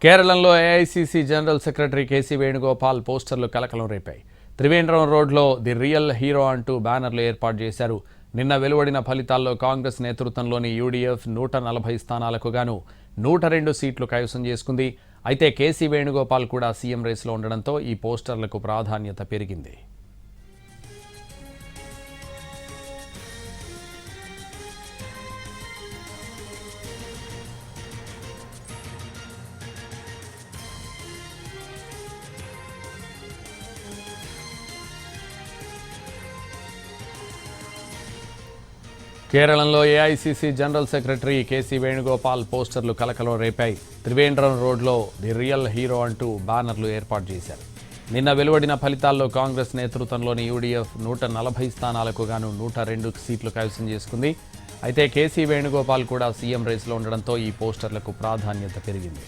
కేరళలో AICC general secretary KC Venugopal పోస్టర్లు కలకలం రేపాయి. త్రివేంద్రం రోడ్లో ది రియల్ హీరో అంటూ బ్యానర్లు ఏర్పాటు చేశారు. నిన్న వెలువడిన ఫలితాల్లో కాంగ్రెస్ నేతృత్వంలోని యూడీఎఫ్ 140 స్థానాలకు గాను 102 సీట్లు కైవసం చేసుకుంది. అయితే కేసీ వేణుగోపాల్ కూడా సీఎం రేసులో ఉండడంతో ఈ పోస్టర్లకు ప్రాధాన్యత పెరిగింది. కేరళలో AICC general secretary KC Venugopal పోస్టర్లు కలకలం రేపాయి. త్రివేంద్రం రోడ్లో ది రియల్ హీరో అంటూ బ్యానర్లు ఏర్పాటు చేశారు. నిన్న వెలువడిన ఫలితాల్లో కాంగ్రెస్ నేతృత్వంలోని యూడీఎఫ్ 140 స్థానాలకు గాను 102 సీట్లు కైవసం చేసుకుంది. అయితే కేసీ వేణుగోపాల్ కూడా సీఎం రేసులో ఉండడంతో ఈ పోస్టర్లకు ప్రాధాన్యత పెరిగింది.